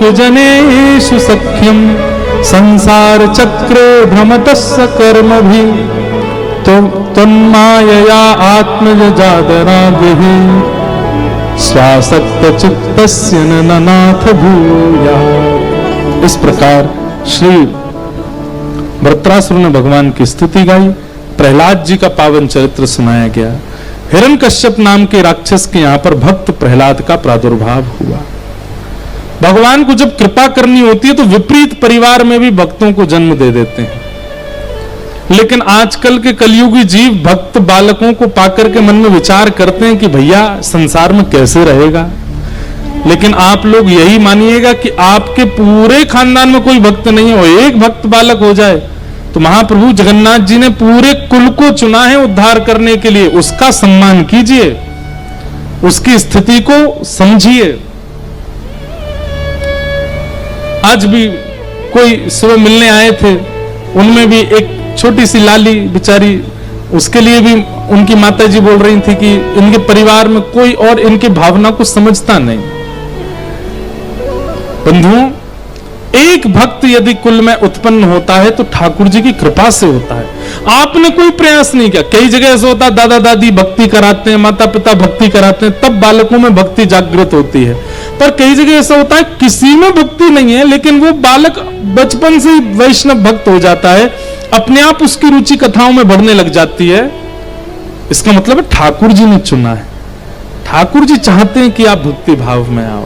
लोक जनेषु सख्यम संसार चक्रे भ्रमतस्य कर्म भी तन्मायया आत्मजादराभिः स्वासक्त चित्तस्य ननाथ भूया। इस प्रकार श्री वृत्रासुर ने भगवान की स्तुति गाई, प्रहलाद जी का पावन चरित्र सुनाया गया। हिरण्यकश्यप नाम के राक्षस के यहां पर भक्त प्रहलाद का प्रादुर्भाव हुआ। भगवान को जब कृपा करनी होती है तो विपरीत परिवार में भी भक्तों को जन्म दे देते हैं। लेकिन आजकल के कलयुगी जीव भक्त बालकों को पाकर के मन में विचार करते हैं कि भैया संसार में कैसे रहेगा। लेकिन आप लोग यही मानिएगा कि आपके पूरे खानदान में कोई भक्त नहीं हो, एक भक्त बालक हो जाए तो महाप्रभु जगन्नाथ जी ने पूरे कुल को चुना है उद्धार करने के लिए। उसका सम्मान कीजिए, उसकी स्थिति को समझिए। आज भी कोई सुबह मिलने आए थे, उनमें भी एक छोटी सी लाली बेचारी, उसके लिए भी उनकी माताजी बोल रही थी कि इनके परिवार में कोई और इनकी भावना को समझता नहीं। बंधुओं, एक भक्त यदि कुल में उत्पन्न होता है तो ठाकुर जी की कृपा से होता है। आपने कोई प्रयास नहीं किया। कई जगह ऐसा होता है दादा दादी भक्ति कराते हैं, माता पिता भक्ति कराते हैं, तब बालकों में भक्ति जागृत होती है। पर कई जगह ऐसा होता है किसी में भक्ति नहीं है, लेकिन वो बालक बचपन से वैष्णव भक्त हो जाता है, अपने आप उसकी रुचि कथाओं में बढ़ने लग जाती है। इसका मतलब है ठाकुर जी ने चुना है। ठाकुर जी चाहते हैं कि आप भक्ति भाव में आओ।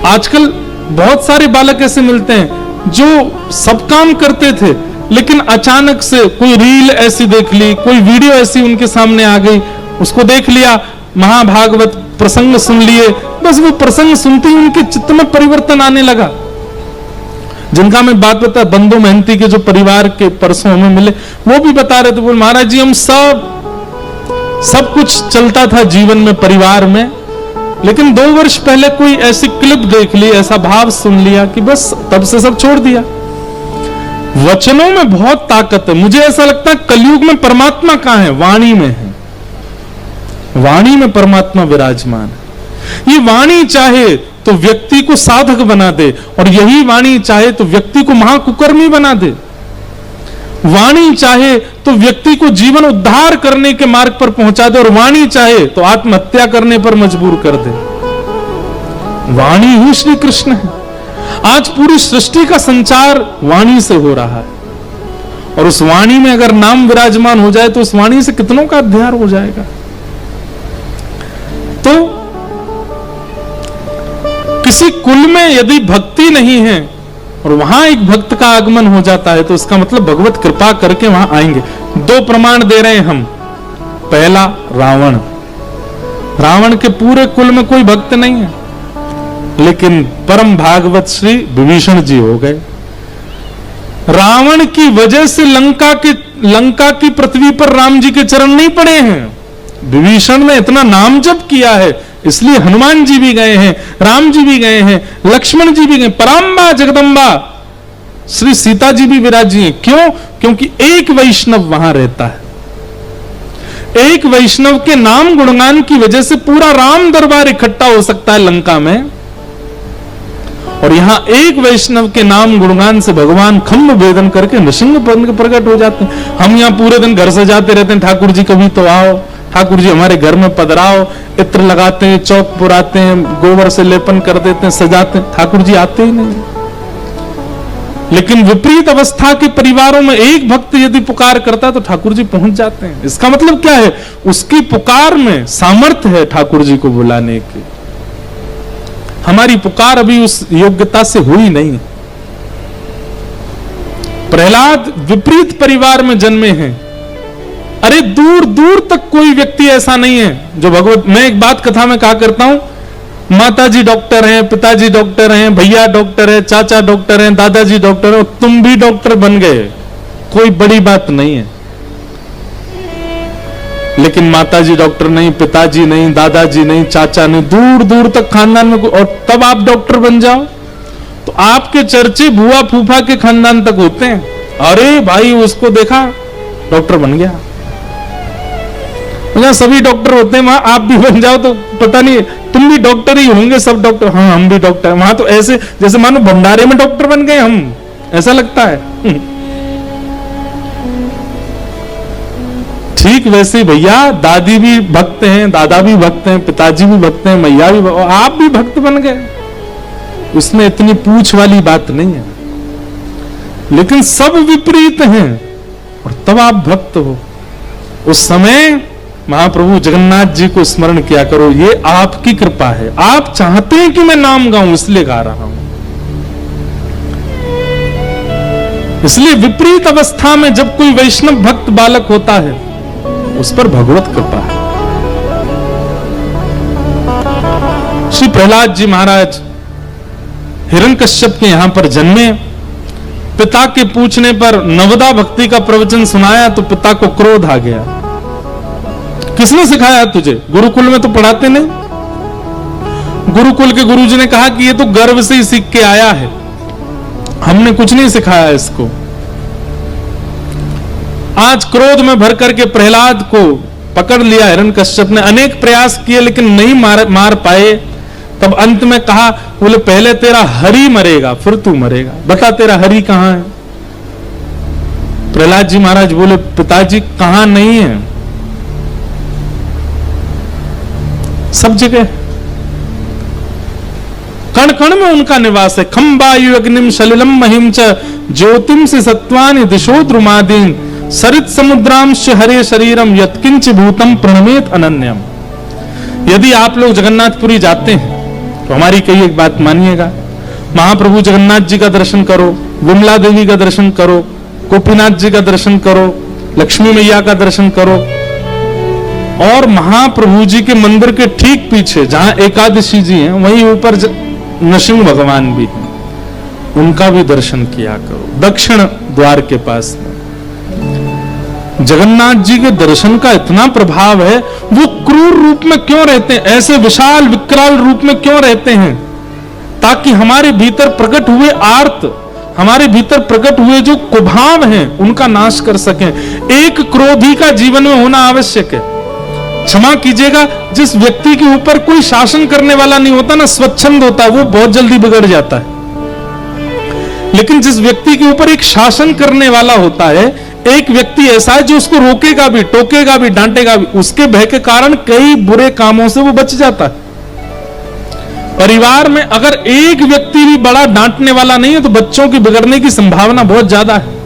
आजकल बहुत सारे बालक ऐसे मिलते हैं जो सब काम करते थे, लेकिन अचानक से कोई रील ऐसी देख ली, कोई वीडियो ऐसी उनके सामने आ गई, उसको देख लिया, महाभागवत प्रसंग सुन लिए, बस वो प्रसंग सुनते ही उनके चित्त में परिवर्तन आने लगा। जिनका मैं बात बता, बंधु महंती के जो परिवार के परसों हमें मिले, वो भी बता रहे थे, बोल महाराज जी हम सब कुछ चलता था जीवन में परिवार में, लेकिन 2 वर्ष पहले कोई ऐसी क्लिप देख ली, ऐसा भाव सुन लिया कि बस तब से सब छोड़ दिया। वचनों में बहुत ताकत है। मुझे ऐसा लगता है कलयुग में परमात्मा कहां है? वाणी में है। वाणी में परमात्मा विराजमान है। ये वाणी चाहे तो व्यक्ति को साधक बना दे, और यही वाणी चाहे तो व्यक्ति को महाकुकर्मी बना दे। वाणी चाहे तो व्यक्ति को जीवन उद्धार करने के मार्ग पर पहुंचा दे, और वाणी चाहे तो आत्महत्या करने पर मजबूर कर दे। वाणी ही श्री कृष्ण है। आज पूरी सृष्टि का संचार वाणी से हो रहा है, और उस वाणी में अगर नाम विराजमान हो जाए तो उस वाणी से कितनों का अध्यार हो जाएगा। तो किसी कुल में यदि भक्ति नहीं है और वहां एक भक्त का आगमन हो जाता है तो इसका मतलब भगवत कृपा करके वहां आएंगे। 2 प्रमाण दे रहे हैं हम। पहला, रावण। रावण के पूरे कुल में कोई भक्त नहीं है, लेकिन परम भागवत श्री विभीषण जी हो गए। रावण की वजह से लंका की पृथ्वी पर राम जी के चरण नहीं पड़े हैं। विभीषण ने इतना नाम जप किया है, इसलिए हनुमान जी भी गए हैं, राम जी भी गए हैं, लक्ष्मण जी भी गए, पराम्बा जगदम्बा श्री सीता जी भी विराजी हैं। क्यों? क्योंकि एक वैष्णव वहां रहता है। एक वैष्णव के नाम गुणगान की वजह से पूरा राम दरबार इकट्ठा हो सकता है लंका में, और यहां एक वैष्णव के नाम गुणगान से भगवान खम्भ भेदन करके नृसिंह प्रकट हो जाते हैं। हम यहां पूरे दिन घर सजाते रहते हैं, ठाकुर जी कभी तो आओ, ठाकुर जी हमारे घर में पधराओ, इत्र लगाते हैं, चौक पुराते हैं, गोबर से लेपन कर देते हैं, सजाते हैं, ठाकुर जी आते ही नहीं। लेकिन विपरीत अवस्था के परिवारों में एक भक्त यदि पुकार करता है तो ठाकुर जी पहुंच जाते हैं। इसका मतलब क्या है? उसकी पुकार में सामर्थ्य है ठाकुर जी को बुलाने की। हमारी पुकार अभी उस योग्यता से हुई नहीं। प्रहलाद विपरीत परिवार में जन्मे हैं। अरे दूर दूर तक कोई व्यक्ति ऐसा नहीं है जो भगवत। मैं एक बात कथा में कहा करता हूं, माताजी डॉक्टर हैं, पिताजी डॉक्टर हैं, भैया डॉक्टर है, चाचा डॉक्टर हैं, दादाजी डॉक्टर है, तुम भी डॉक्टर बन गए, कोई बड़ी बात नहीं है। लेकिन माताजी डॉक्टर नहीं, पिताजी नहीं, दादाजी नहीं, चाचा नहीं, दूर दूर तक खानदान में, और तब आप डॉक्टर बन जाओ तो आपके चर्चे बुआ फूफा के खानदान तक होते हैं। अरे भाई उसको देखा डॉक्टर बन गया। जहां सभी डॉक्टर होते हैं वहां आप भी बन जाओ तो पता नहीं, तुम तुम भी डॉक्टर ही होंगे, सब डॉक्टर, हाँ हम भी डॉक्टर। वहां तो ऐसे जैसे मानो भंडारे में डॉक्टर बन गए हम, ऐसा लगता है। ठीक वैसे ही भैया दादी भी भक्त हैं, दादा भी भक्त हैं, पिताजी भी भक्त हैं, मैया भी, आप भी भक्त बन गए। उसमें इतनी पूछ वाली बात नहीं है, लेकिन सब विपरीत हैं और तब आप भक्त हो। उस समय महाप्रभु जगन्नाथ जी को स्मरण किया करो, ये आपकी कृपा है, आप चाहते हैं कि मैं नाम गाऊं इसलिए गा रहा हूं। इसलिए विपरीत अवस्था में जब कोई वैष्णव भक्त बालक होता है उस पर भगवत कृपा है। श्री प्रहलाद जी महाराज हिरण्यकश्यप के यहां पर जन्मे। पिता के पूछने पर नवदा भक्ति का प्रवचन सुनाया तो पिता को क्रोध आ गया। किसने सिखाया तुझे? गुरुकुल में तो पढ़ाते नहीं। गुरुकुल के गुरुजी ने कहा कि ये तो गर्व से ही सीख के आया है, हमने कुछ नहीं सिखाया इसको। आज क्रोध में भर करके प्रहलाद को पकड़ लिया हिरण्यकश्यप ने। अनेक प्रयास किए लेकिन नहीं मार पाए। तब अंत में कहा, बोले पहले तेरा हरि मरेगा फिर तू मरेगा, बता तेरा हरि कहां है? प्रहलाद जी महाराज बोले, पिताजी कहां नहीं है, सब जगह, कण कण में उनका निवास है। खम वायु अग्निम सलिलम महिम च ज्योतिम से सत्वानि दिशो द्रुमादीन सरित समुद्रांश हरे शरीरम यत्किंच भूतम प्रणमेत अनन्यम। यदि आप लोग जगन्नाथपुरी जाते हैं तो हमारी कई एक बात मानिएगा, महाप्रभु जगन्नाथ जी का दर्शन करो, विमला देवी का दर्शन करो, गोपीनाथ जी का दर्शन करो, लक्ष्मी मैया का दर्शन करो, और महाप्रभु जी के मंदिर के ठीक पीछे जहां एकादशी जी हैं वहीं ऊपर नृसिंह भगवान भी हैं, उनका भी दर्शन किया करो दक्षिण द्वार के पास में। जगन्नाथ जी के दर्शन का इतना प्रभाव है, वो क्रूर रूप में क्यों रहते हैं, ऐसे विशाल विकराल रूप में क्यों रहते हैं? ताकि हमारे भीतर प्रकट हुए आर्त, हमारे भीतर प्रकट हुए जो कुभाव हैं उनका नाश कर सकें। एक क्रोधी का जीवन में होना आवश्यक है। क्षमा कीजिएगा, जिस व्यक्ति के ऊपर कोई शासन करने वाला नहीं होता ना, स्वच्छंद होता है, वो बहुत जल्दी बिगड़ जाता है। लेकिन जिस व्यक्ति के ऊपर एक शासन करने वाला होता है, एक व्यक्ति ऐसा है जो उसको रोकेगा भी, टोकेगा भी, डांटेगा भी, उसके भय के कारण कई बुरे कामों से वो बच जाता है। परिवार में अगर एक व्यक्ति भी बड़ा डांटने वाला नहीं है तो बच्चों की बिगड़ने की संभावना बहुत ज्यादा है।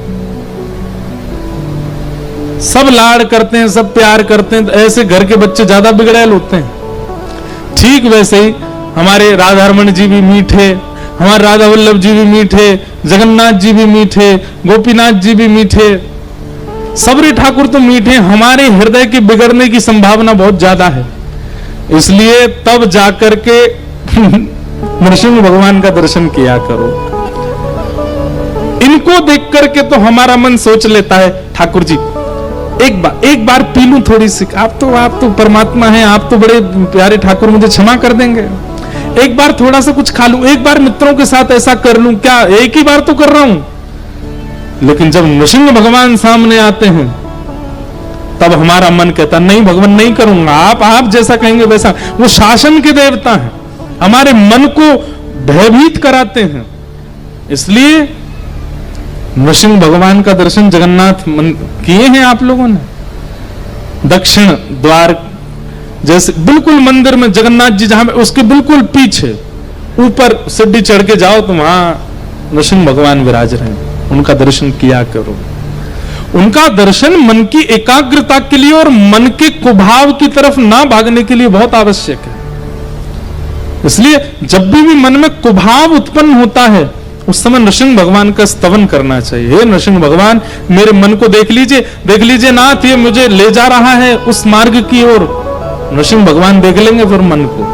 सब लाड़ करते हैं, सब प्यार करते हैं, तो ऐसे घर के बच्चे ज्यादा बिगड़ैल होते हैं। ठीक वैसे ही हमारे राधारमण जी भी मीठे, हमारे राधा वल्लभ जी भी मीठे, जगन्नाथ जी भी मीठे, गोपीनाथ जी भी मीठे, सबरी ठाकुर तो मीठे, हमारे हृदय के बिगड़ने की संभावना बहुत ज्यादा है। इसलिए तब जाकर के नृसिंह भगवान का दर्शन किया करो। इनको देख करके तो हमारा मन सोच लेता है, ठाकुर जी एक बार पी लूं थोड़ी सी, आप तो परमात्मा हैं, आप तो बड़े प्यारे ठाकुर, मुझे क्षमा कर देंगे। एक बार थोड़ा सा कुछ खा लूं, एक बार मित्रों के साथ ऐसा कर लूं, क्या एक ही बार तो कर रहा हूं। लेकिन जब नृसिंह भगवान सामने आते हैं तब हमारा मन कहता नहीं भगवान नहीं करूंगा, आप जैसा कहेंगे वैसा। वो शासन के देवता हैं, हमारे मन को भयभीत कराते हैं। इसलिए नृसिंह भगवान का दर्शन जगन्नाथ किए हैं आप लोगों ने। दक्षिण द्वार जैसे बिल्कुल मंदिर में जगन्नाथ जी जहां उसके बिल्कुल पीछे ऊपर सीढ़ी चढ़ के जाओ तो वहां नृसिंह भगवान विराज रहे हैं, उनका दर्शन किया करो। उनका दर्शन मन की एकाग्रता के लिए और मन के कुभाव की तरफ ना भागने के लिए बहुत आवश्यक है। इसलिए जब भी मन में कुभाव उत्पन्न होता है उस समय नृसिंह भगवान का स्तवन करना चाहिए। हे नृसिंह भगवान, मेरे मन को देख लीजिए नाथ, ये मुझे ले जा रहा है उस मार्ग की ओर। नृसिंह भगवान देख लेंगे फिर मन को।